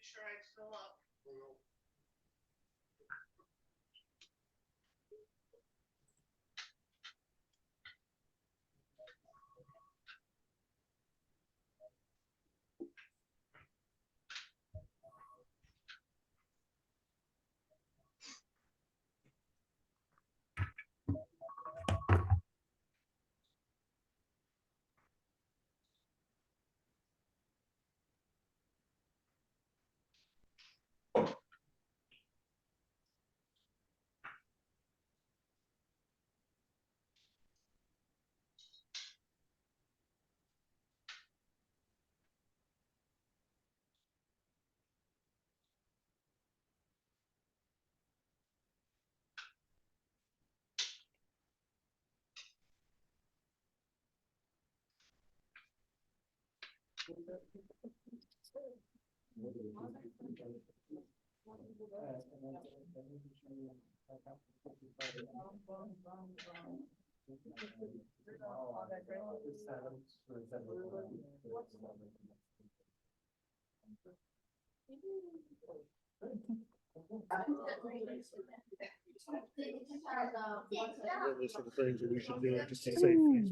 sure I fill up. Those are the things that we should do just to save face.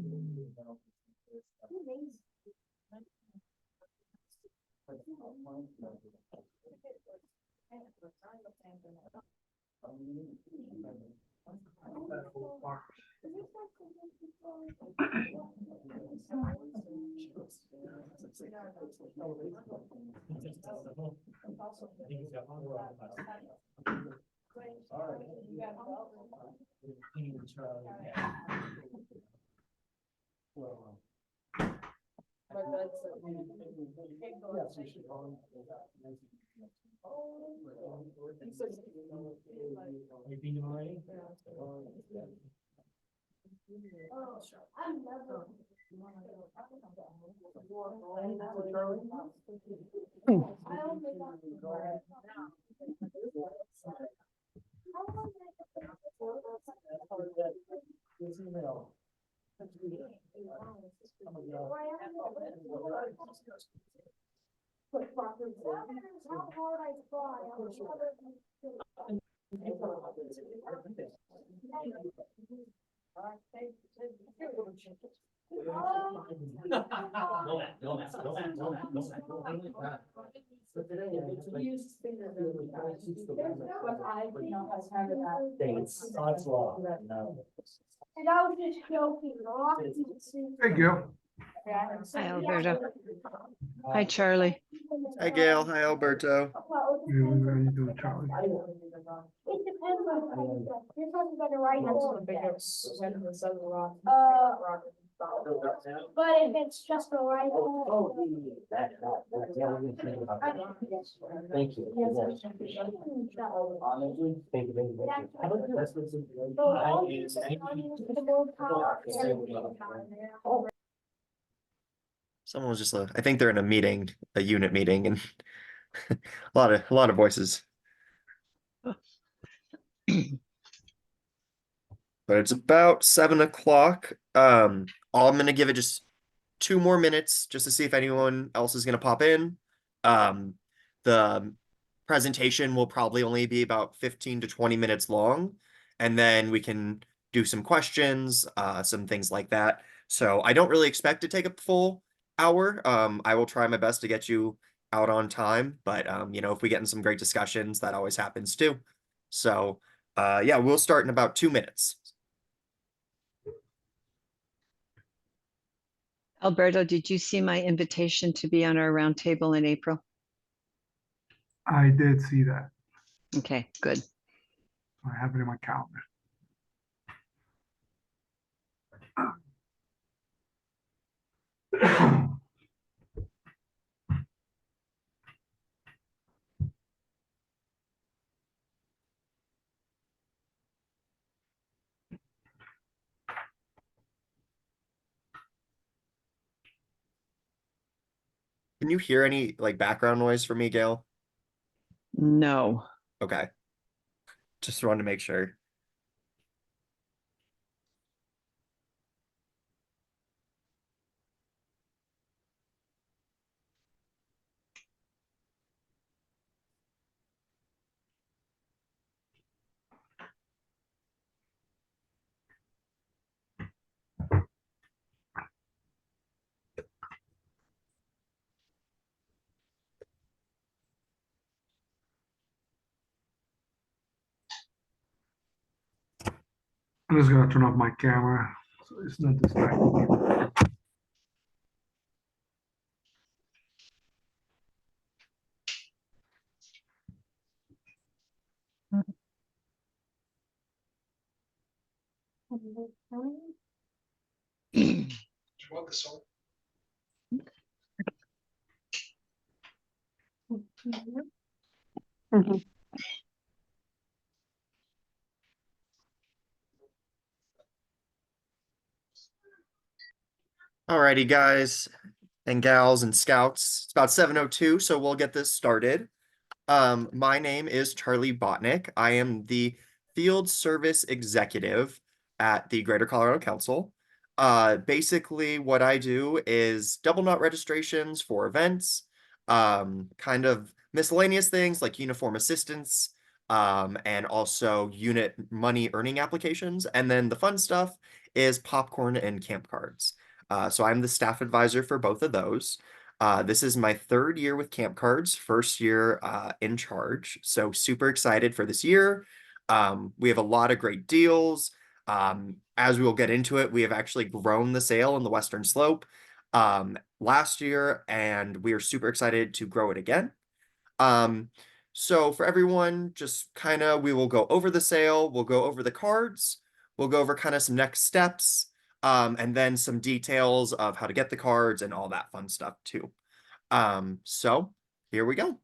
Hey, Gil. Hi, Alberto. Hi, Charlie. Hi, Gail. Hi, Alberto. How you doing, Charlie? It depends on how you go. You're supposed to write but if it's just a right. Thank you. Someone was just, I think they're in a meeting, a unit meeting, and a lot of voices. But it's about 7 o'clock. I'm gonna give it just 2 more minutes just to see if anyone else is gonna pop in. The presentation will probably only be about 15 to 20 minutes long, and then we can do some questions, some things like that. So I don't really expect to take a full hour. I will try my best to get you out on time, but you know, if we get in some great discussions, that always happens too. So yeah, we'll start in about 2 minutes. Alberto, did you see my invitation to be on our roundtable in April? I did see that. Okay, good. I have it in my calendar. Can you hear any like background noise from me, Gail? No. Okay. Just wanted to make sure. I'm just gonna turn off my camera so it's not distracting me. Alrighty, guys and gals and scouts. It's about 7:02, so we'll get this started. My name is Charlie Botnick. I am the field service executive at the Greater Colorado Council. Basically, what I do is double knot registrations for events, kind of miscellaneous things like uniform assistance, and also unit money earning applications. And then the fun stuff is popcorn and camp cards. So I'm the staff advisor for both of those. This is my third year with Camp Cards, first year in charge. So super excited for this year. We have a lot of great deals. As we will get into it, we have actually grown the sale in the Western Slope last year, and we are super excited to grow it again. So for everyone, just kind of, we will go over the sale, we'll go over the cards, we'll go over kind of some next steps, and then some details of how to get the cards and all that fun stuff too. So here we go.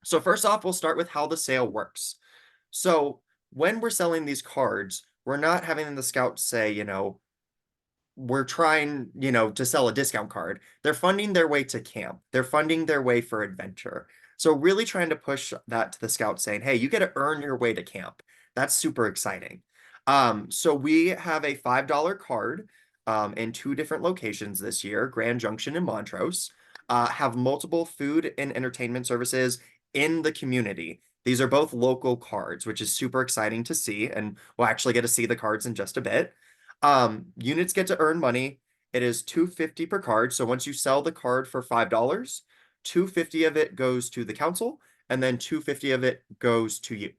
So first off, we'll start with how the sale works. So when we're selling these cards, we're not having the scouts say, we're trying, to sell a discount card. They're funding their way to camp. They're funding their way for adventure. So really trying to push that to the scouts saying, hey, you get to earn your way to camp. That's super exciting. So we have a $5 card in 2 different locations this year, Grand Junction and Montrose, have multiple food and entertainment services in the community. These are both local cards, which is super exciting to see, and we'll actually get to see the cards in just a bit. Units get to earn money. It is $2.50 per card. So once you sell the card for $5, $2.50 of it goes to the council, and then $2.50 of it goes to you.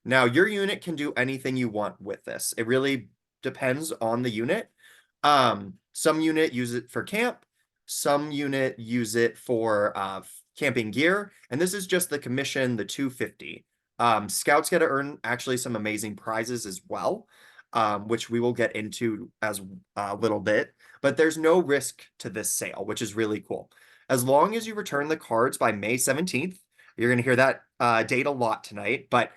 Now, your unit can do anything you want with this. It really depends on the unit. Some unit use it for camp, some unit use it for camping gear, and this is just the commission, the $2.50. Scouts get to earn actually some amazing prizes as well, which we will get into as a little bit, but there's no risk to this sale, which is really cool. As long as you return the cards by May 17th, you're going to hear that date a lot tonight, but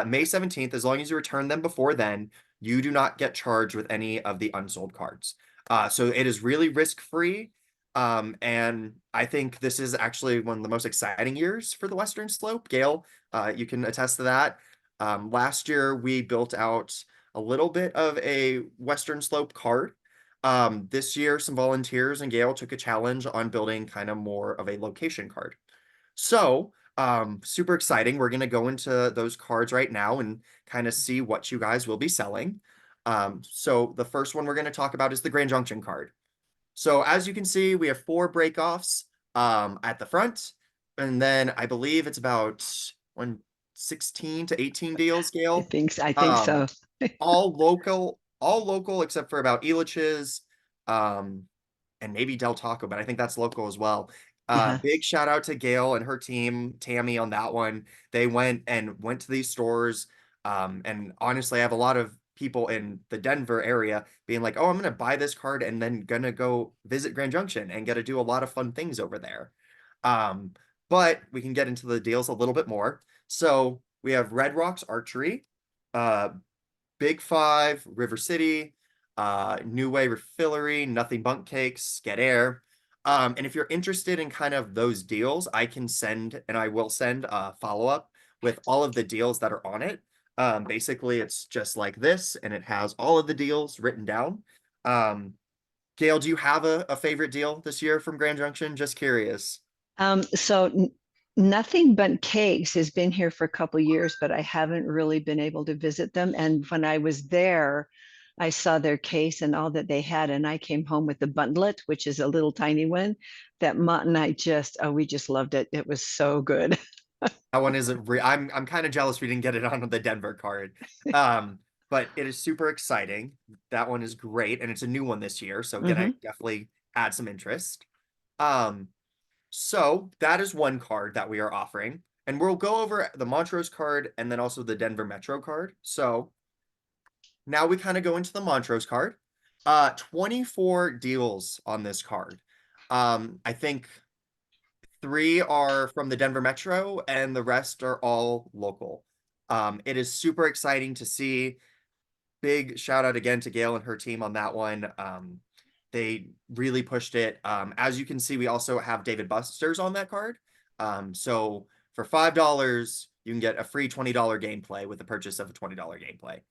May 17th, as long as you return them before then, you do not get charged with any of the unsold cards. So it is really risk-free. And I think this is actually one of the most exciting years for the Western Slope. Gail, you can attest to that. Last year, we built out a little bit of a Western Slope card. This year, some volunteers and Gail took a challenge on building kind of more of a location card. So, super exciting. We're going to go into those cards right now and kind of see what you guys will be selling. So the first one we're going to talk about is the Grand Junction card. So as you can see, we have 4 breakoffs at the front, and then I believe it's about 16 to 18 deals, I Gail. think so. All local except for about Elitch's, and maybe Del Taco, but I think that's local as well. Yeah. Big shout out to Gail and her team, Tammy, on that one. They went to these stores. And honestly, I have a lot of people in the Denver area being like, oh, I'm gonna buy this card and then gonna go visit Grand Junction and get to do a lot of fun things over there. But we can get into the deals a little bit more. So we have Red Rocks Archery, Big Five, River City, New Way Refillery, Nothing Bunk Cakes, Get Air. And if you're interested in kind of those deals, I can send, and I will send a follow-up with all of the deals that are on it. Basically, it's just like this, and it has all of the deals written down. Gail, do you have a favorite deal this year from Grand Junction? Just curious. So Nothing But Cakes has been here for a couple years, but I haven't really been able to visit them. And when I was there, I saw their case and all that they had, and I came home with the bundlet, which is a little tiny one that Mott and I we just loved it. It was so good. That one isn't I'm kind of jealous we didn't get it on the Denver card. but it is super exciting. That one is great, and it's a new one this year, so gonna definitely add some interest. Um, so that is one card that we are offering, and we'll go over the Montrose card and then also the Denver Metro card. So now we kind of go into the Montrose card. 24 deals on this card. I think 3 are from the Denver Metro and the rest are all local. It is super exciting to see. Big shout out again to Gail and her team on that one. They really pushed it. As you can see, we also have David Buster's on that card. So for $5, you can get a free $20 gameplay with the purchase of a $20 gameplay.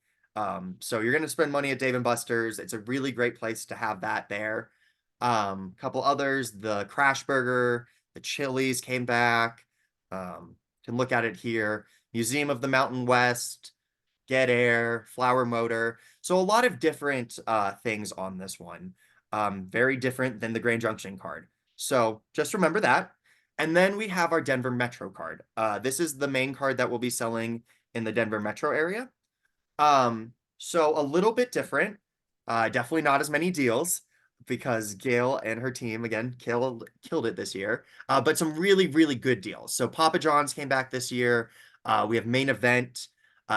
So you're going to spend money at Dave and Buster's. It's a really great place to have that there. Couple others, the Crash Burger, the Chili's came back. Can look at it here. Museum of the Mountain West, Get Air, Flower Motor. So a lot of different things on this one. Very different than the Grand Junction card. So just remember that. And then we have our Denver Metro card. This is the main card that we'll be selling in the Denver Metro area. So a little bit different. Definitely not as many deals because Gail and her team again killed it this year. But some really, really good deals. So Papa John's came back this year. We have Main Event.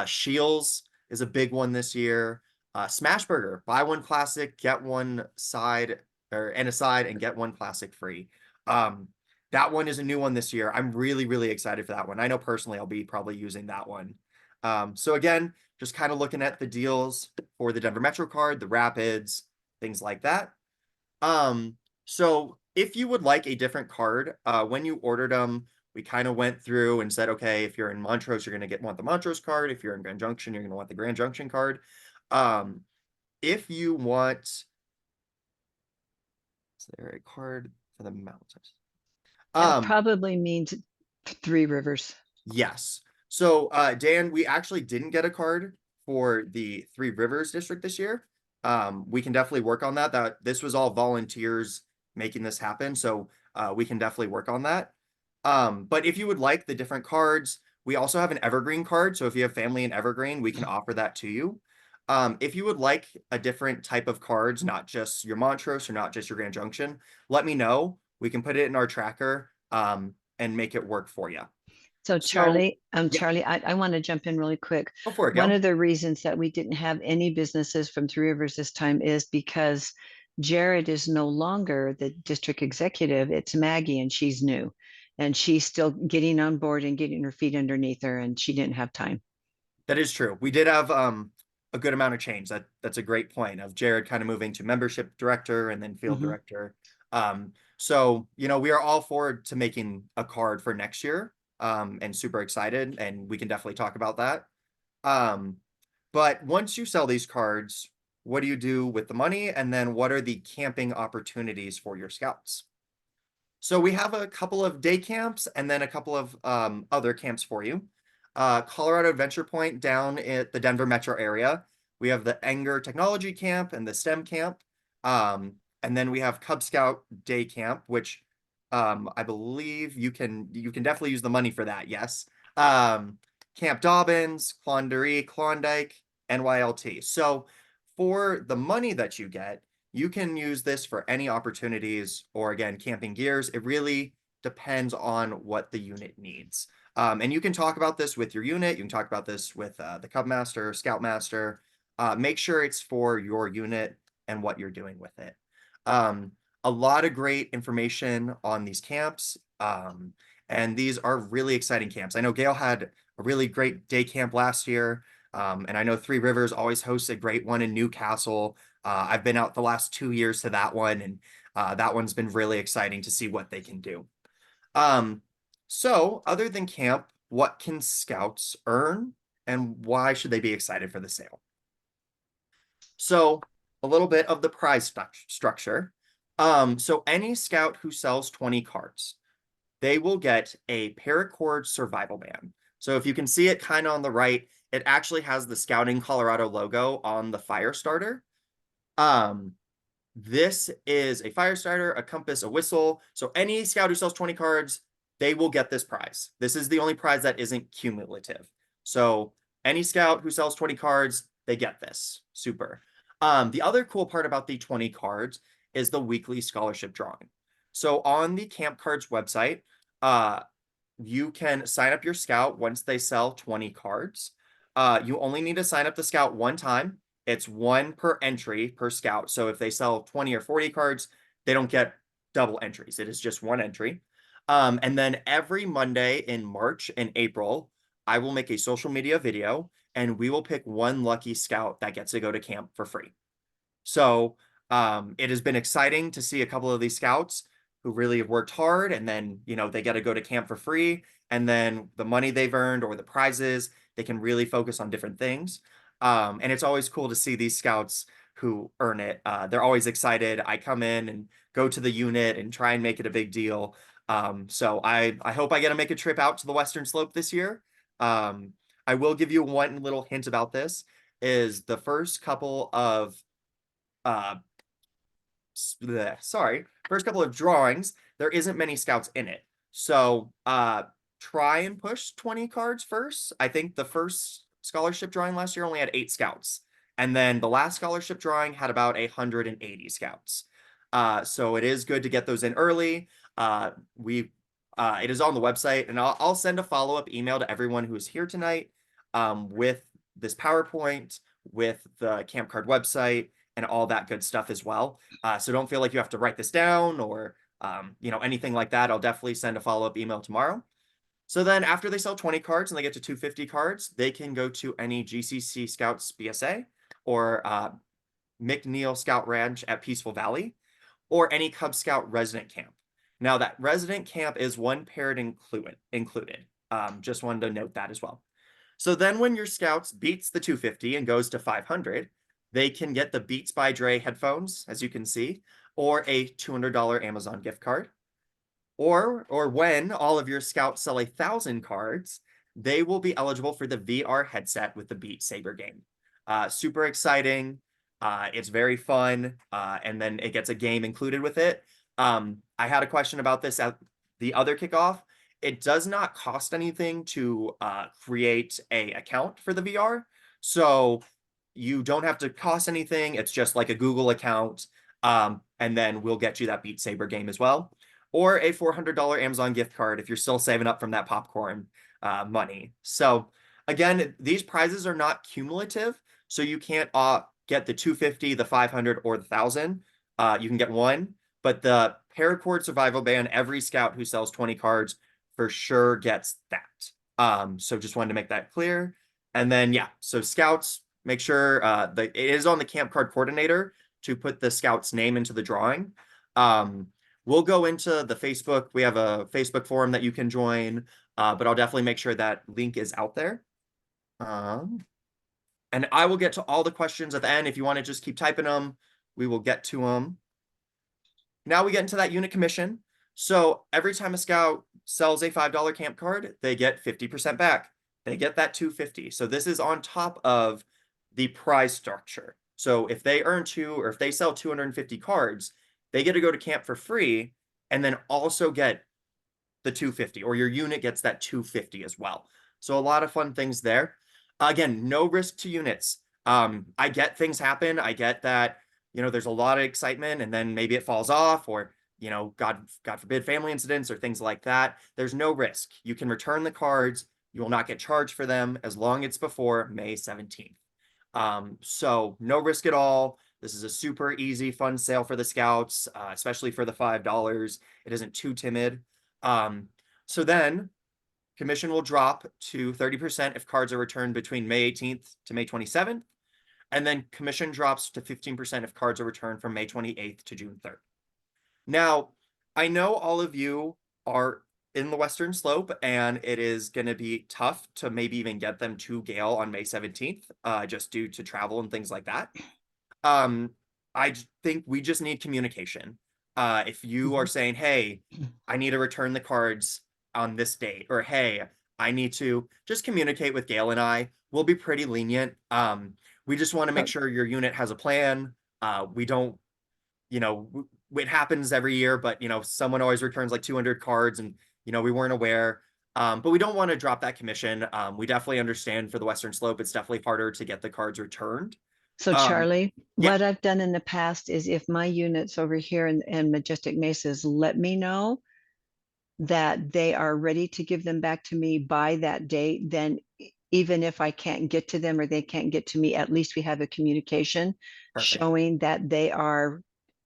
Shields is a big one this year. Smash Burger, buy one classic, get one side and a side and get one classic free. That one is a new one this year. I'm really, really excited for that one. I know personally I'll be probably using that one. So again, just kind of looking at the deals for the Denver Metro card, the Rapids, things like that. So if you would like a different card, when you ordered them, we kind of went through and said, okay, if you're in Montrose, you're going to want the Montrose card. If you're in Grand Junction, you're going to want the Grand Junction card. If you want, is there a card for the mountains? That probably means Three Rivers. Yes. So, Dan, we actually didn't get a card for the Three Rivers district this year. We can definitely work on that. This was all volunteers making this happen. So, we can definitely work on that. But if you would like the different cards, we also have an Evergreen card. So if you have family in Evergreen, we can offer that to you. If you would like a different type of cards, not just your Montrose or not just your Grand Junction, let me know. We can put it in our tracker and make it work for you. So Charlie, yeah. Charlie, I want to jump in really quick. Go for it, One Gail. of the reasons that we didn't have any businesses from Three Rivers this time is because Jared is no longer the district executive. It's Maggie, and she's new. And she's still getting on board and getting her feet underneath her, and she didn't have time. That is true. We did have a good amount of change. That's a great point of Jared kind of moving to membership director and then field director. So, you know, we are all forward to making a card for next year and super excited, and we can definitely talk about that. But once you sell these cards, what do you do with the money? And then what are the camping opportunities for your scouts? So we have a couple of day camps and then a couple of other camps for you. Colorado Adventure Point down at the Denver metro area. We have the Enger Technology Camp and the STEM Camp. And then we have Cub Scout Day Camp, which I believe you can definitely use the money for that, yes. Camp Dobbins, Klondike, NYLT. So for the money that you get, you can use this for any opportunities or again, camping gears. It really depends on what the unit needs. And you can talk about this with your unit. You can talk about this with the Cub Master, Scout Master. Make sure it's for your unit and what you're doing with it. A lot of great information on these camps. And these are really exciting camps. I know Gail had a really great day camp last year. And I know Three Rivers always hosts a great one in Newcastle. I've been out the last 2 years to that one, and that one's been really exciting to see what they can do. So other than camp, what can scouts earn and why should they be excited for the sale? So a little bit of the prize structure. So any scout who sells 20 cards, they will get a paracord survival band. So if you can see it kind of on the right, it actually has the Scouting Colorado logo on the fire starter. This is a fire starter, a compass, a whistle. So any scout who sells 20 cards, they will get this prize. This is the only prize that isn't cumulative. So any scout who sells 20 cards, they get this. Super. The other cool part about the 20 cards is the weekly scholarship drawing. So on the Camp Cards website, you can sign up your scout once they sell 20 cards. You only need to sign up the scout one time. It's one per entry per scout. So if they sell 20 or 40 cards, they don't get double entries. It is just one entry. And then every Monday in March and April, I will make a social media video and we will pick one lucky scout that gets to go to camp for free. So it has been exciting to see a couple of these scouts who really have worked hard and then, they get to go to camp for free. And then the money they've earned or the prizes, they can really focus on different things. And it's always cool to see these scouts who earn it. They're always excited. I come in and go to the unit and try and make it a big deal. So I hope I get to make a trip out to the Western Slope this year. I will give you one little hint about this is the first couple of first couple of drawings, there isn't many scouts in it. So try and push 20 cards first. I think the first scholarship drawing last year only had 8 scouts. And then the last scholarship drawing had about 180 scouts. So it is good to get those in early. It is on the website, and I'll send a follow-up email to everyone who is here tonight with this PowerPoint, with the Camp Card website, and all that good stuff as well. So don't feel like you have to write this down or anything like that. I'll definitely send a follow-up email tomorrow. So then after they sell 20 cards and they get to 250 cards, they can go to any GCC Scouts BSA or McNeil Scout Ranch at Peaceful Valley or any Cub Scout resident camp. Now that resident camp is one parent included. Just wanted to note that as well. So then when your scouts beats the 250 and goes to 500, they can get the Beats by Dre headphones, as you can see, or a $200 Amazon gift card. Or when all of your scouts sell 1,000 cards, they will be eligible for the VR headset with the Beat Saber game. Super exciting. It's very fun. And then it gets a game included with it. I had a question about this at the other kickoff. It does not cost anything to create an account for the VR. So you don't have to cost anything. It's just like a Google account. And then we'll get you that Beat Saber game as well. Or a $400 Amazon gift card if you're still saving up from that popcorn money. So again, these prizes are not cumulative. So you can't get the 250, the 500, or the 1,000. You can get one. But the Paracord Survival Band, every scout who sells 20 cards for sure gets that. So just wanted to make that clear. And then, yeah, so scouts, make sure it is on the Camp Card coordinator to put the scout's name into the drawing. We'll go into the Facebook. We have a Facebook forum that you can join, but I'll definitely make sure that link is out there. And I will get to all the questions at the end. If you want to just keep typing them, we will get to them. Now we get into that unit commission. So every time a scout sells a $5 camp card, they get 50% back. They get that 250. So this is on top of the prize structure. So if they earn or if they sell 250 cards, they get to go to camp for free and then also get the 250, or your unit gets that 250 as well. So a lot of fun things there. Again, no risk to units. I get things happen. I get that, there's a lot of excitement and then maybe it falls off or, God forbid, family incidents or things like that. There's no risk. You can return the cards. You will not get charged for them as long as it's before May 17th. So no risk at all. This is a super easy, fun sale for the scouts, especially for the $5. It isn't too timid. So then commission will drop to 30% if cards are returned between May 18th to May 27th. And then commission drops to 15% if cards are returned from May 28th to June 3rd. Now, I know all of you are in the Western Slope, and it is going to be tough to maybe even get them to Gale on May 17th, just due to travel and things like that. I think we just need communication. If you are saying, hey, I need to return the cards on this date, or hey, I need to just communicate with Gail and I, we'll be pretty lenient. We just want to make sure your unit has a plan. We don't, it happens every year, but someone always returns like 200 cards and we weren't aware. But we don't want to drop that commission. We definitely understand for the Western Slope, it's definitely harder to get the cards returned. So Um, Charlie, yeah. what I've done in the past is if my units over here in Majestic Mesas let me know that they are ready to give them back to me by that date, then even if I can't get to them or they can't get to me, at least we have a communication Perfect. showing that they are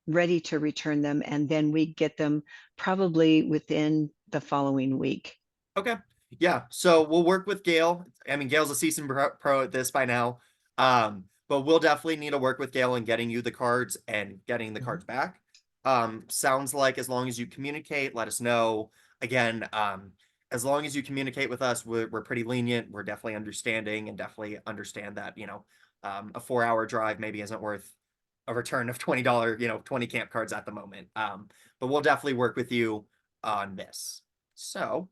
ready to return them, and then we get them probably within the following week. Okay. Yeah. So we'll work with Gail. I mean, Gail's a seasoned pro at this by now. But we'll definitely need to work with Gail in getting you the cards and getting the cards back. Sounds like as long as you communicate, let us know. Again, as long as you communicate with us, we're pretty lenient. We're definitely understanding and definitely understand that, a 4-hour drive maybe isn't worth a return of $20, 20 camp cards at the moment. But we'll definitely work with you on this. So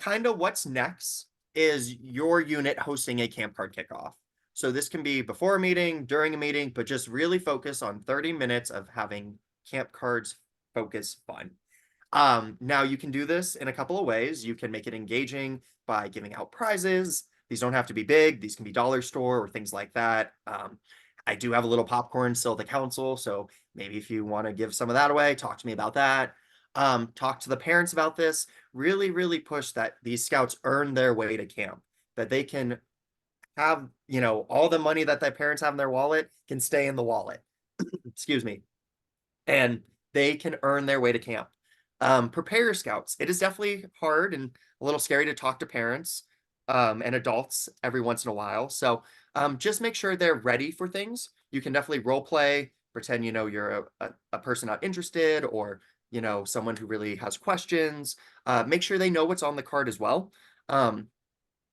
kind of what's next is your unit hosting a camp card kickoff. So this can be before a meeting, during a meeting, but just really focus on 30 minutes of having camp cards focus fun. Now you can do this in a couple of ways. You can make it engaging by giving out prizes. These don't have to be big. These can be dollar store or things like that. I do have a little popcorn still at the council, so maybe if you want to give some of that away, talk to me about that. Talk to the parents about this. Really, really push that these scouts earn their way to camp, that they can have, all the money that their parents have in their wallet can stay in the wallet. Excuse me. And they can earn their way to camp. Prepare your scouts. It is definitely hard and a little scary to talk to parents and adults every once in a while. So just make sure they're ready for things. You can definitely role play, pretend you're a person not interested, or someone who really has questions. Make sure they know what's on the card as well.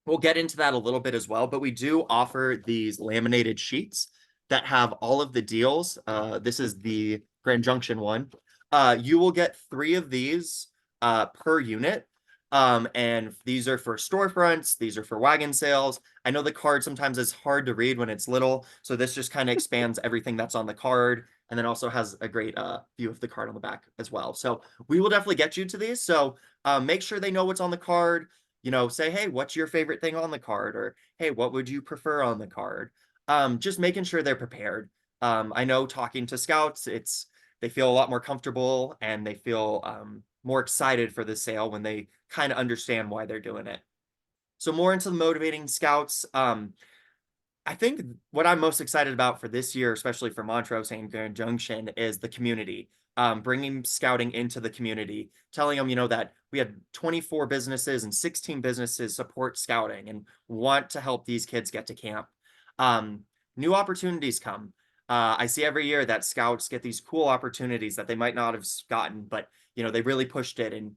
We'll get into that a little bit as well, but we do offer these laminated sheets that have all of the deals. This is the Grand Junction one. You will get 3 of these per unit. And these are for storefronts. These are for wagon sales. I know the card sometimes is hard to read when it's little, so this just kind of expands everything that's on the card, and then also has a great view of the card on the back as well. So we will definitely get you to these. So make sure they know what's on the card. Say, hey, what's your favorite thing on the card? Or, hey, what would you prefer on the card? Just making sure they're prepared. I know talking to scouts, they feel a lot more comfortable and they feel more excited for the sale when they kind of understand why they're doing it. So more into the motivating scouts. I think what I'm most excited about for this year, especially for Montrose and Grand Junction, is the community. Bringing scouting into the community, telling them, that we had 24 businesses and 16 businesses support scouting and want to help these kids get to camp. New opportunities come. I see every year that scouts get these cool opportunities that they might not have gotten, but they really pushed it and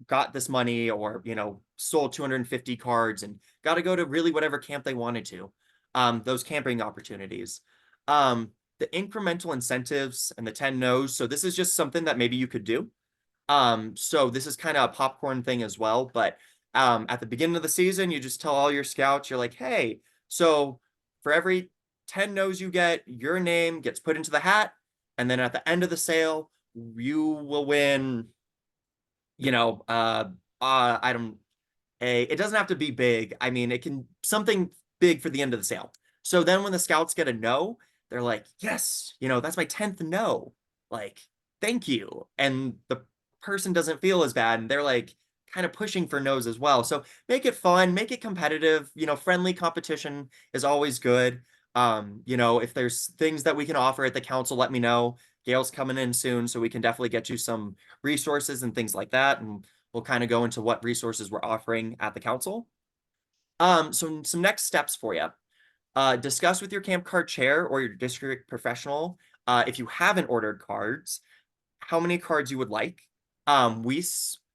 got this money, or sold 250 cards and got to go to really whatever camp they wanted to. Those camping opportunities. The incremental incentives and the 10 no's. So this is just something that maybe you could do. So this is kind of a popcorn thing as well, but at the beginning of the season, you just tell all your scouts, you're like, hey, so for every 10 no's you get, your name gets put into the hat, and then at the end of the sale, you will win, I don't, it doesn't have to be big. I mean, it can something big for the end of the sale. So then when the scouts get a no, they're like, yes, that's my 10th no. Like, thank you. And the person doesn't feel as bad. And they're like kind of pushing for no's as well. So make it fun, make it competitive. Friendly competition is always good. If there's things that we can offer at the council, let me know. Gail's coming in soon, so we can definitely get you some resources and things like that. And we'll kind of go into what resources we're offering at the council. So some next steps for you. Discuss with your camp card chair or your district professional, if you haven't ordered cards, how many cards you would like. We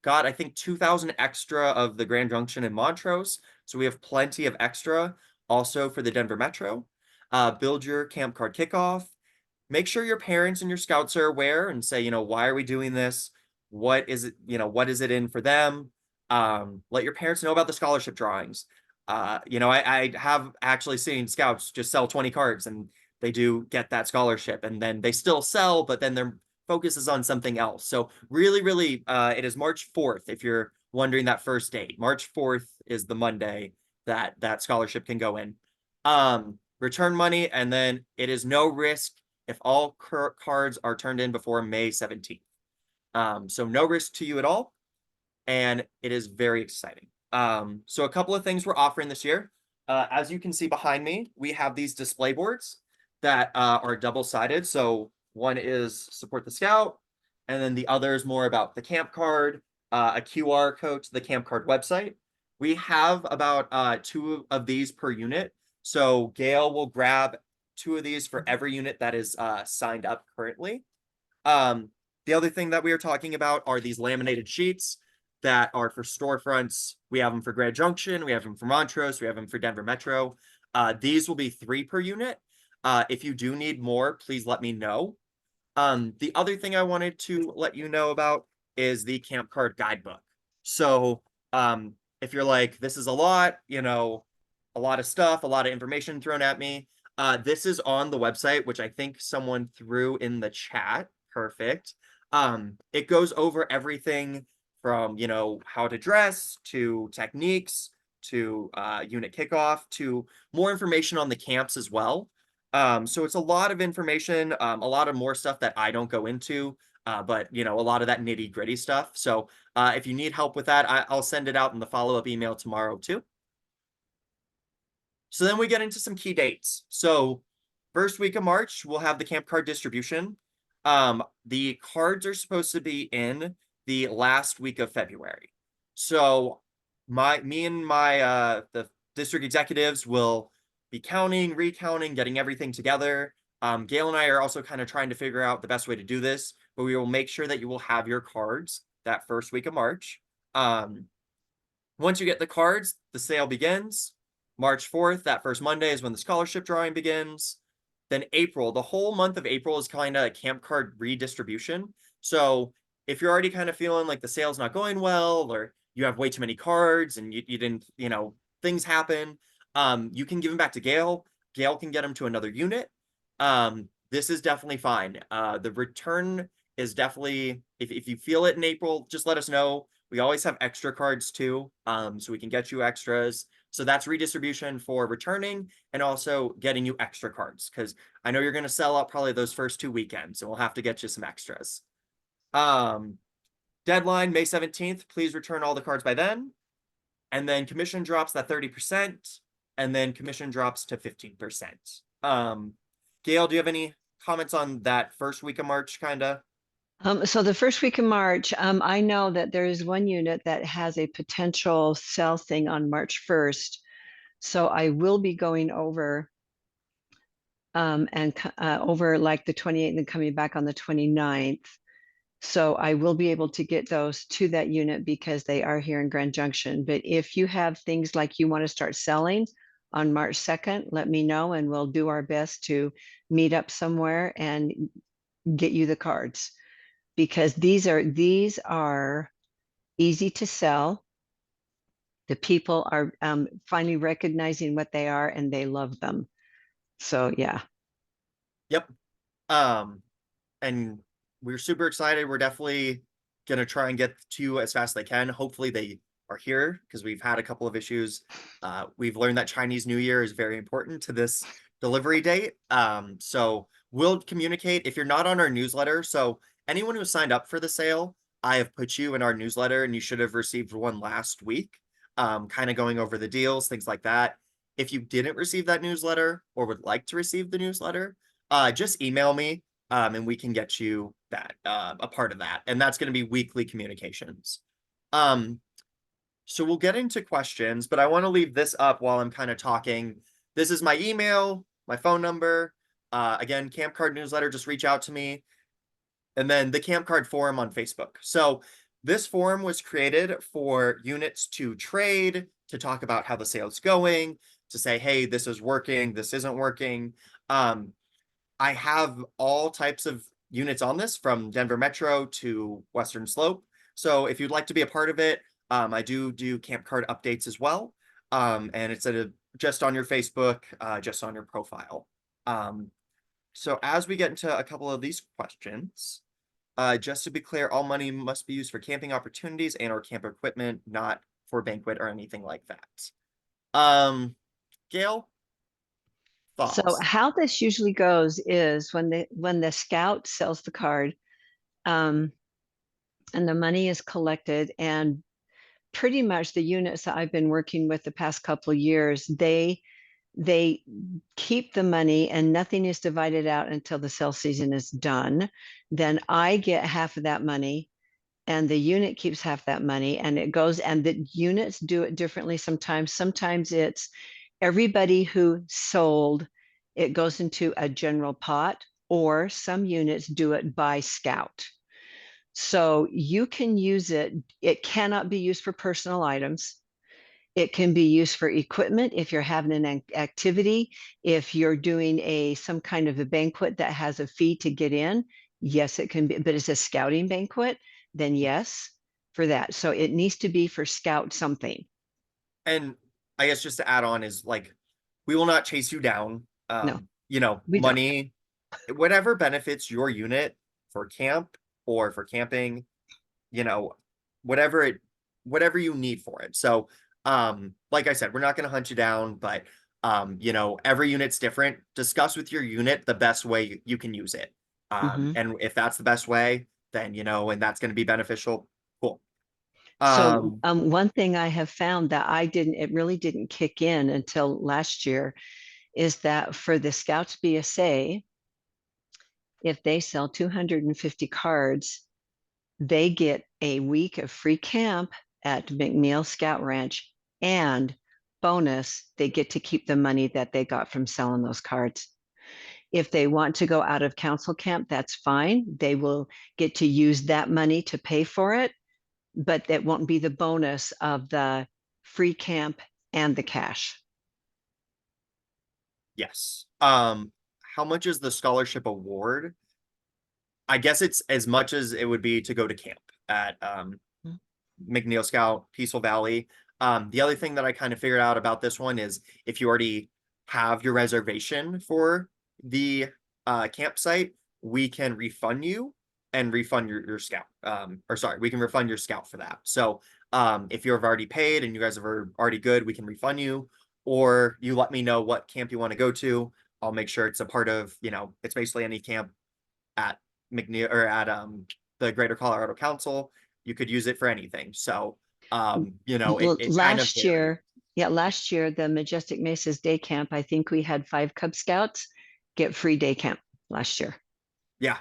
got, I think, 2,000 extra of the Grand Junction and Montrose, so we have plenty of extra also for the Denver Metro. Build your camp card kickoff. Make sure your parents and your scouts are aware and say, why are we doing this? What is it, what is it in for them? Let your parents know about the scholarship drawings. I have actually seen scouts just sell 20 cards and they do get that scholarship, and then they still sell, but then their focus is on something else. So really, really, it is March 4th if you're wondering that first date. March 4th is the Monday that that scholarship can go in. Return money, and then it is no risk if all cards are turned in before May 17th. So no risk to you at all, and it is very exciting. So a couple of things we're offering this year. As you can see behind me, we have these display boards that are double-sided. So one is support the scout, and then the other is more about the camp card, a QR code to the camp card website. We have about 2 of these per unit. So Gail will grab 2 of these for every unit that is signed up currently. The other thing that we are talking about are these laminated sheets that are for storefronts. We have them for Grand Junction, we have them for Montrose, we have them for Denver Metro. These will be 3 per unit. If you do need more, please let me know. The other thing I wanted to let you know about is the camp card guidebook. So if you're like, this is a lot, you know, a lot of stuff, a lot of information thrown at me, this is on the website, which I think someone threw in the chat. Perfect. It goes over everything from, you know, how to dress to techniques to unit kickoff to more information on the camps as well. So it's a lot of information, a lot of more stuff that I don't go into, but you know, a lot of that nitty gritty stuff. So if you need help with that, I'll send it out in the follow-up email tomorrow too. So then we get into some key dates. So first week of March, we'll have the camp card distribution. The cards are supposed to be in the last week of February. So me and my the district executives will be counting, recounting, getting everything together. Gail and I are also kind of trying to figure out the best way to do this, but we will make sure that you will have your cards that first week of March. Once you get the cards, the sale begins. March 4th, that first Monday, is when the scholarship drawing begins. Then April, the whole month of April is kind of a camp card redistribution. So if you're already kind of feeling like the sale's not going well, or you have way too many cards and you didn't, you know, things happen, you can give them back to Gail. Gail can get them to another unit. This is definitely fine. The return is definitely, if you feel it in April, just let us know. We always have extra cards too, so we can get you extras. So that's redistribution for returning and also getting you extra cards, because I know you're going to sell out probably those first 2 weekends, and we'll have to get you some extras. Deadline, May 17th. Please return all the cards by then. And then commission drops that 30%, and then commission drops to 15%. Gail, do you have any comments on that first week of March, kind of? So the first week of March, I know that there is one unit that has a potential sell thing on March 1st. So I will be going over and over like the 28th and then coming back on the 29th. So I will be able to get those to that unit because they are here in Grand Junction. But if you have things like you want to start selling on March 2nd, let me know and we'll do our best to meet up somewhere and get you the cards, because these are easy to sell. The people are finally recognizing what they are and they love them. So yeah. Yep. And we're super excited. We're definitely going to try and get to you as fast as they can. Hopefully they are here, because we've had a couple of issues. We've learned that Chinese New Year is very important to this delivery date. So we'll communicate if you're not on our newsletter. So anyone who signed up for the sale, I have put you in our newsletter, and you should have received one last week, kind of going over the deals, things like that. If you didn't receive that newsletter or would like to receive the newsletter, just email me, and we can get you that, a part of that. And that's going to be weekly communications. So we'll get into questions, but I want to leave this up while I'm kind of talking. This is my email, my phone number. Again, Camp Card newsletter, just reach out to me. And then the Camp Card forum on Facebook. So this forum was created for units to trade, to talk about how the sale's going, to say, hey, this is working, this isn't working. I have all types of units on this, from Denver Metro to Western Slope. So if you'd like to be a part of it, I do Camp Card updates as well. And it's just on your Facebook, just on your profile. So as we get into a couple of these questions, Just to be clear, all money must be used for camping opportunities and or camp equipment, not for banquet or anything like that. Gail, So thoughts? how this usually goes is when the scout sells the card, and the money is collected, and pretty much the units that I've been working with the past couple of years, they keep the money and nothing is divided out until the sale season is done. Then I get half of that money and the unit keeps half that money, and it goes, and the units do it differently sometimes. Sometimes it's everybody who sold, it goes into a general pot, or some units do it by scout. So you can use it. It cannot be used for personal items. It can be used for equipment if you're having an activity, if you're doing some kind of a banquet that has a fee to get in. Yes, it can be, but it's a scouting banquet, then yes, for that. So it needs to be for scout something. And I guess just to add on is like, we will not chase you down. No, You know, we don't. money, whatever benefits your unit for camp or for camping, you know, whatever you need for it. So, like I said, we're not going to hunt you down, but, you know, every unit's different. Discuss with your unit the best way you can use it. Mhm. And if that's the best way, then, you know, and that's going to be beneficial, cool. So one thing I have found that it really didn't kick in until last year, is that for the Scouts BSA, if they sell 250 cards, they get a week of free camp at McNeil Scout Ranch, and bonus, they get to keep the money that they got from selling those cards. If they want to go out of council camp, that's fine. They will get to use that money to pay for it, but that won't be the bonus of the free camp and the cash. Yes. How much is the scholarship award? I guess it's as much as it would be to go to camp at McNeil Scout, Peaceful Valley. The other thing that I kind of figured out about this one is if you already have your reservation for the campsite, we can refund you and refund your scout. Or sorry, we can refund your scout for that. So if you've already paid and you guys are already good, we can refund you, or you let me know what camp you want to go to. I'll make sure it's a part of, you know, it's basically any camp at McNeil or at the Greater Colorado Council. You could use it for anything. So you know, it kind of Last varies. year, yeah, last year, the Majestic Mesas Day Camp, I think we had 5 Cub Scouts get free day camp last year. Yeah,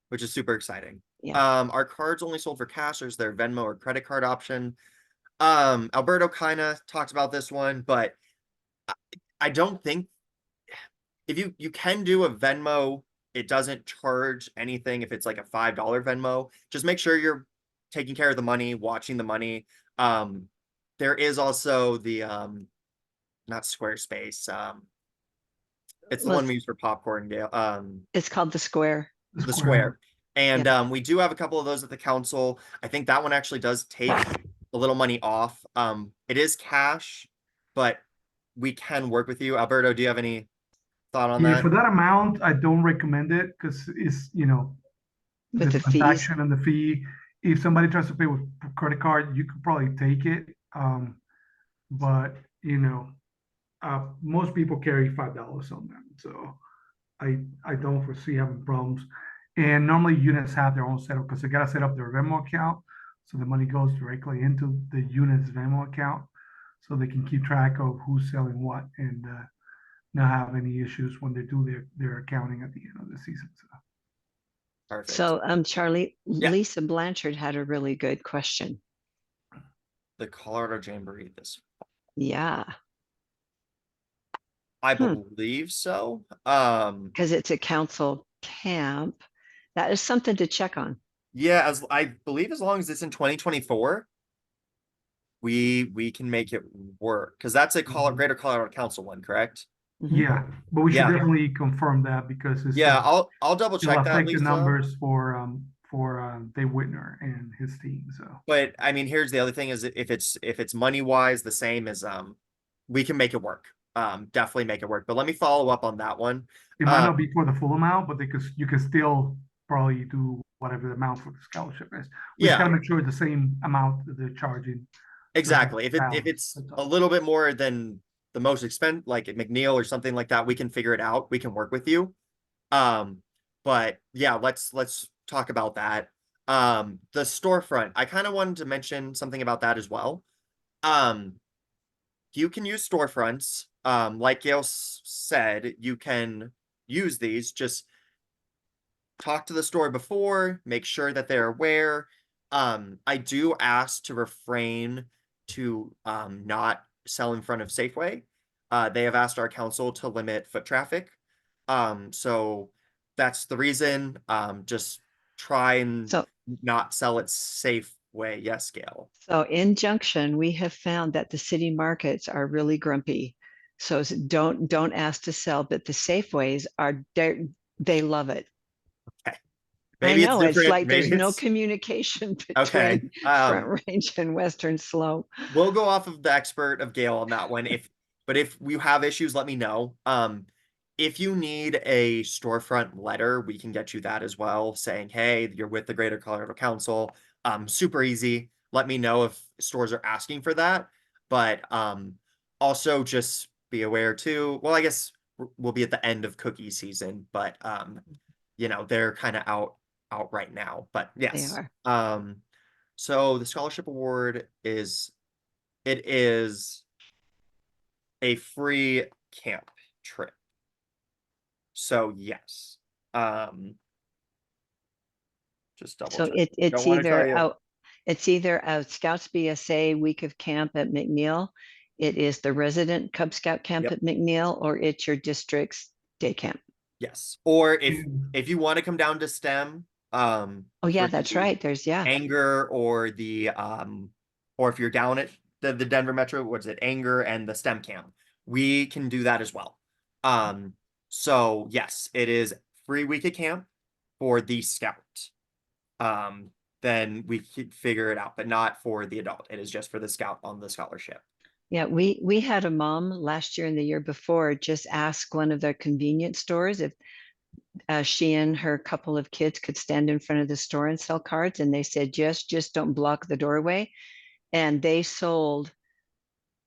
which is super exciting. Yeah. Our cards only sold for cash, or is there Venmo or credit card option? Alberto kind of talked about this one, but I don't think if you can do a Venmo, it doesn't charge anything if it's like a $5 Venmo. Just make sure you're taking care of the money, watching the money. There is also the not Squarespace. It's the Well, one we use for popcorn, Gail. it's called the Square. The Square. And Yeah. we do have a couple of those at the council. I think that one actually does take a little money off. It is cash, but we can work with you. Alberto, do you have any thought on Yeah, that? for that amount, I don't recommend it because it's, you know, With the fees. transaction and the fee. If somebody tries to pay with credit card, you could probably take it. But you know, most people carry $5 on them, so I don't foresee having problems. And normally units have their own setup because they gotta set up their Venmo account, so the money goes directly into the unit's Venmo account, so they can keep track of who's selling what and not have any issues when they do their accounting at the end of the season. So. Perfect. So, Charlie, Yeah. Lisa Blanchard had a really good question. The Colorado Jamboree this, Yeah, I believe so. because it's a council camp. That is something to check on. Yeah, as I believe as long as it's in 2024, we can make it work because that's a Greater Colorado Council one, correct? Mhm. Yeah, but we should Yeah. definitely confirm that because it's Yeah, I'll double it'll check that, affect the Lisa. numbers for Dave Whitner and his team. So But I mean, here's the other thing: is if it's money wise the same as we can make it work. Definitely make it work. But let me follow up on that one. it might not be for the full amount, but you can still probably do whatever the amount for the scholarship is. We just Yeah. gotta make sure it's the same amount that they're charging. Exactly. If balance, it's that's a all. little bit more than the most expensive, like at McNeil or something like that, we can figure it out. We can work with you. But yeah, let's talk about that. The storefront. I kind of wanted to mention something about that as well. Um, you can use storefronts. Like Gail said, you can use these. Just talk to the store before, make sure that they're aware. I do ask to refrain to not sell in front of Safeway. They have asked our council to limit foot traffic. So that's the reason. Just try and So, not sell at Safeway. Yes, Gail. so in Junction, we have found that the city markets are really grumpy. So don't ask to sell, but the Safeways are they love it. Okay. I Maybe it's know it's different. like Maybe there's no it's communication okay. between Front Range and Western Slope. We'll go off of the expert of Gail on that one. But if you have issues, let me know. If you need a storefront letter, we can get you that as well, saying, hey, you're with the Greater Colorado Council. Super easy. Let me know if stores are asking for that. But also just be aware too. Well, I guess we'll be at the end of cookie season, but they're kind of out right now. But They yes. are. So the scholarship award is a free camp trip. So yes. Just double So check. it's Don't want to tell either you. out, it's either a Scouts BSA week of camp at McNeil, it is the resident Cub Scout camp Yep. at McNeil, or it's your district's day camp. Yes. Or if And you want to come down to STEM, Oh yeah, for that's the right. There's Anger or the or if you're down at the Denver Metro, what's it, Anger and the STEM camp, we can do that as well. So yes, it is free week of camp for the scout. Then we could figure it out, but not for the adult. It is just for the scout on the scholarship. Yeah, we had a mom last year and the year before just ask one of the convenience stores if she and her couple of kids could stand in front of the store and sell cards, and they said yes, just don't block the doorway. And they sold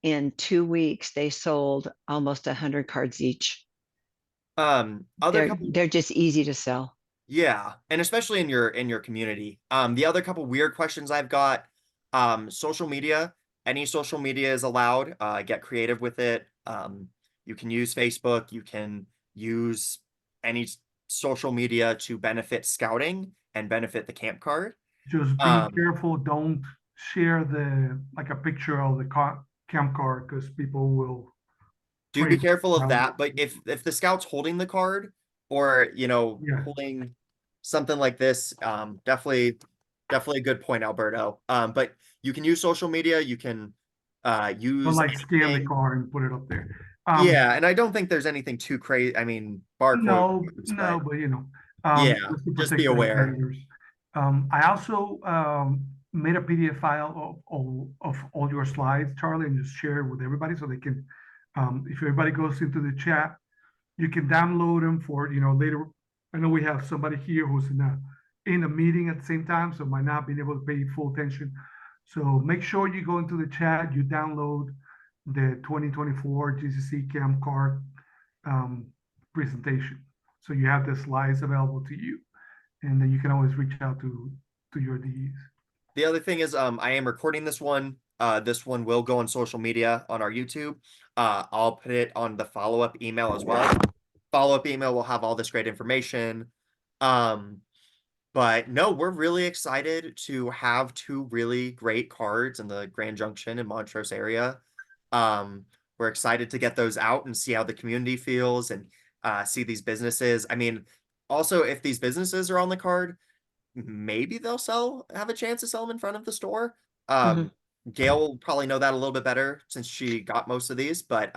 in 2 weeks. They sold almost 100 cards each. Other couple They're just easy to sell. Yeah, and especially in your community. The other couple weird questions I've got, social media. Any social media is allowed. Get creative with it. You can use Facebook. You can use any social media to benefit scouting and benefit the camp card. just be Um, careful, don't share like a picture of the camp card, because people will. do be trade careful of around. that. But if the scout's holding the card or Yeah. holding something like this, definitely a good point, Alberto. But you can use social media. You can Don't use like scan the anything. card and put it up there. Yeah, and I don't think there's anything too crazy. I mean, barcode codes, No, but but yeah, just to just protect be the aware. vendors. I also made a PDF file of all your slides, Charlie, and just share it with everybody so they can, if everybody goes into the chat, you can download them for, later. I know we have somebody here who's in a meeting at the same time, so might not be able to pay full attention. So make sure you go into the chat, you download the 2024 GCC Camp Card presentation. So you have the slides available to you, and then you can always reach out to your DEs. The other thing is, I am recording this one. This one will go on social media on our YouTube. I'll put it on the follow-up email as well. Follow-up email will have all this great information. But no, we're really excited to have two really great cards in the Grand Junction and Montrose area. We're excited to get those out and see how the community feels and see these businesses. I mean, also, if these businesses are on the card, maybe they'll have a chance to sell them in front of the store. Gail will probably know that a little bit better since she got most of these, but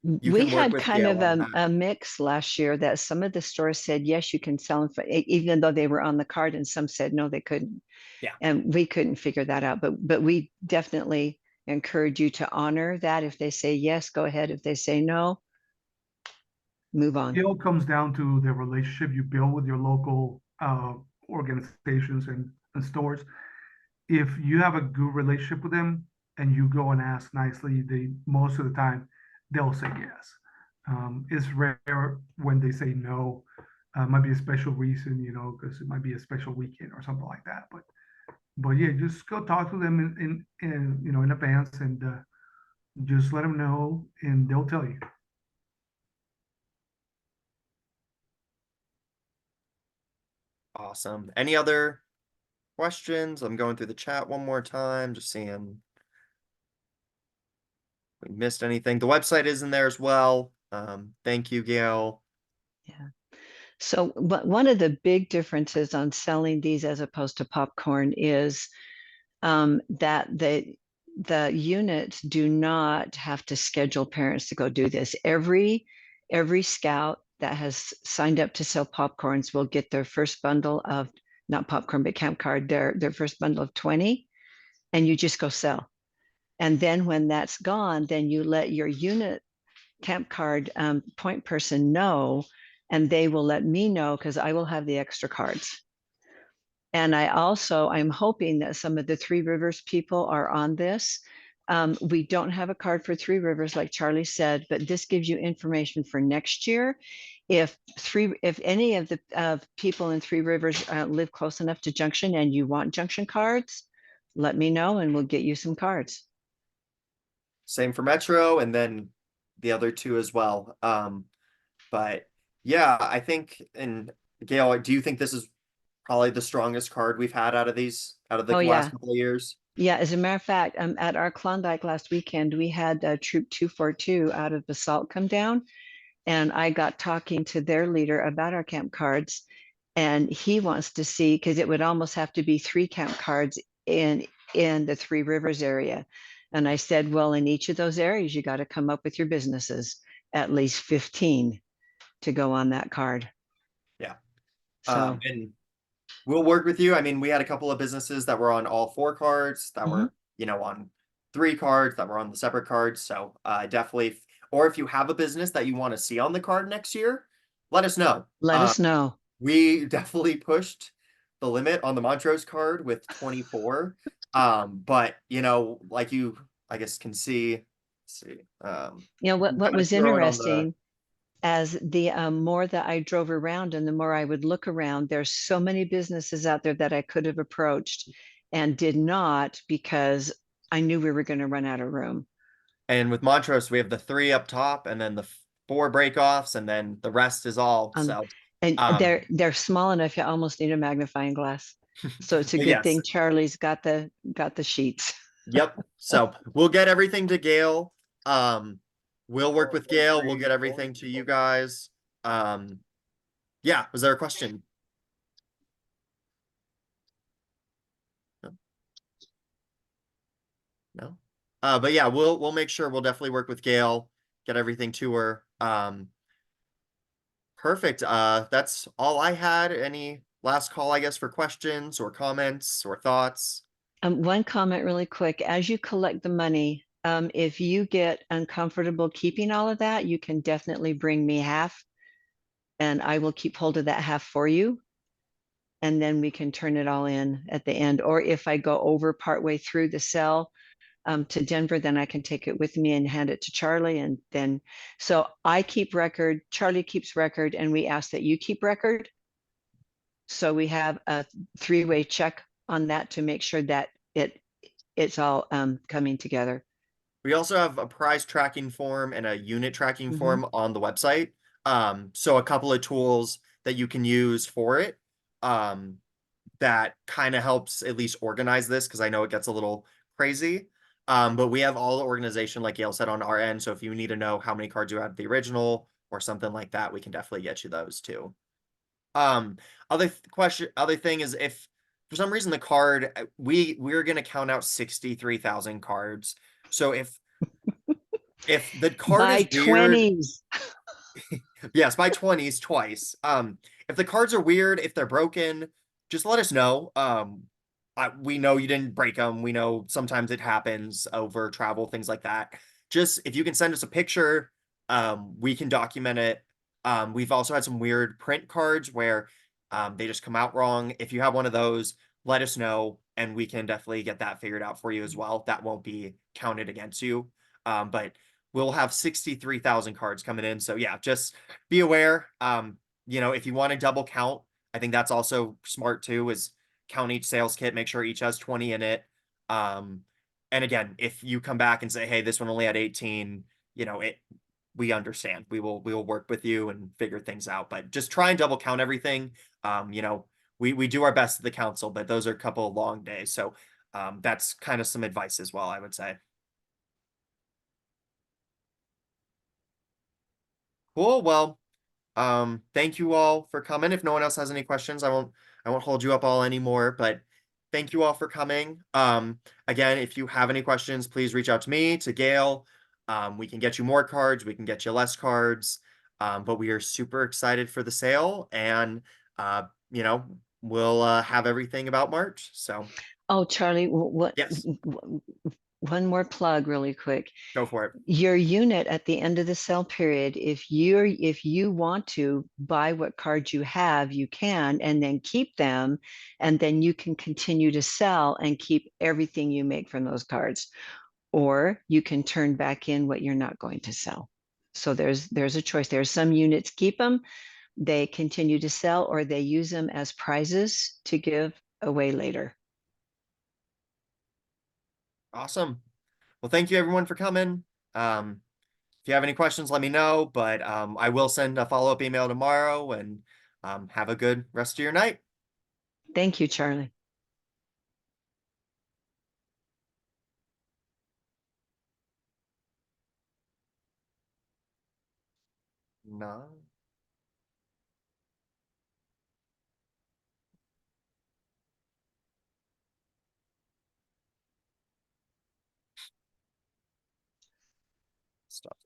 you We can work had with kind Gail of on that. a mix last year that some of the stores said, yes, you can sell them, even though they were on the card, and some said, no, they couldn't. Yeah. And we couldn't figure that out, but we definitely encourage you to honor that. If they say yes, go ahead. If they say no, move on. It all comes down to the relationship you build with your local organizations and stores. If you have a good relationship with them and you go and ask nicely, they most of the time they'll say yes. It's rare when they say no. Might be a special reason, because it might be a special weekend or something like that. But yeah, just go talk to them in advance and just let them know, and they'll tell you. Awesome. Any other questions? I'm going through the chat one more time, just seeing if we missed anything. The website is in there as well. Thank you, Gail. Yeah. So one of the big differences on selling these as opposed to popcorn is that the units do not have to schedule parents to go do this. Every scout that has signed up to sell popcorns will get their first bundle of, not popcorn, but camp card, their first bundle of 20, and you just go sell. And then when that's gone, then you let your unit camp card point person know, and they will let me know because I will have the extra cards. And I'm hoping that some of the Three Rivers people are on this. We don't have a card for Three Rivers, like Charlie said, but this gives you information for next year. If any of the people in Three Rivers live close enough to Junction and you want Junction cards, let me know and we'll get you some cards. Same for Metro, and then the other two as well. But yeah, I think, and Gail, do you think this is probably the strongest card we've had out of the Oh, last yeah. couple of years? Yeah, as a matter of fact, at our Klondike last weekend, we had Troop 242 out of Basalt come down, and I got talking to their leader about our camp cards, and he wants to see, because it would almost have to be 3 camp cards in the Three Rivers area. And I said, well, in each of those areas, you got to come up with your businesses, at least 15 to go on that card. Yeah. So And we'll work with you. I mean, we had a couple of businesses that were on all 4 cards, that were, on 3 cards, that were on the separate cards. So definitely, or if you have a business that you want to see on the card next year, let us know. let us know. We definitely pushed the limit on the Montrose card with 24. But like you, I guess, can see, What kinda was throw it on interesting, as the more that I drove around and the more I would look around, there's so many businesses out there that I could have approached and did not, because I knew we were going to run out of room. And with Montrose, we have the 3 up top, and then the 4 breakoffs, and then the rest is all. So And they're small enough you almost need a magnifying glass. So it's a good yes. thing Charlie's got the sheets. Yep. So we'll get everything to Gail. We'll work with Gail. We'll get everything to you guys. Yeah. Was there a question? No. But yeah, we'll make sure, we'll definitely work with Gail, get everything to her. Perfect. That's all I had. Any last call, I guess, for questions or comments or thoughts? One comment really quick, as you collect the money, if you get uncomfortable keeping all of that, you can definitely bring me half and I will keep hold of that half for you. And then we can turn it all in at the end. Or if I go over partway through the sell to Denver, then I can take it with me and hand it to Charlie. And then, so I keep record, Charlie keeps record, and we ask that you keep record. So we have a 3-way check on that to make sure that it's all coming together. We also have a price tracking form and a unit tracking form on the website. So a couple of tools that you can use for it. That kind of helps at least organize this, because I know it gets a little crazy. But we have all the organization, like Gail said, on our end. So if you need to know how many cards you had the original or something like that, we can definitely get you those too. Other thing is, if for some reason the card, we're gonna count out 63,000 cards. So if the card By is weird, 20s. yes, by 20s twice. If the cards are weird, if they're broken, just let us know. We know you didn't break them. We know sometimes it happens over travel, things like that. Just if you can send us a picture, we can document it. We've also had some weird print cards where They just come out wrong. If you have one of those, let us know and we can definitely get that figured out for you as well. That won't be counted against you. But we'll have 63,000 cards coming in. So yeah, just be aware. If you want to double count, I think that's also smart too, is count each sales kit, make sure each has 20 in it. And again, if you come back and say, hey, this one only had 18, we understand. We will work with you and figure things out, but just try and double count everything. We do our best at the council, but those are a couple of long days. So that's kind of some advice as well, I would say. Cool. Well, thank you all for coming. If no one else has any questions, I won't hold you up all anymore, but thank you all for coming. Again, if you have any questions, please reach out to me, to Gail. We can get you more cards, we can get you less cards. But we are super excited for the sale, and we'll have everything about March. So Oh, Charlie, what? yes, One more plug really quick. go for it. Your unit at the end of the sale period, if you want to buy what cards you have, you can, and then keep them, and then you can continue to sell and keep everything you make from those cards. Or you can turn back in what you're not going to sell. So there's a choice. There's some units keep them, they continue to sell, or they use them as prizes to give away later. Awesome. Well, thank you everyone for coming. If you have any questions, let me know, but I will send a follow-up email tomorrow, and have a good rest of your night. Thank you, Charlie. No. Stop.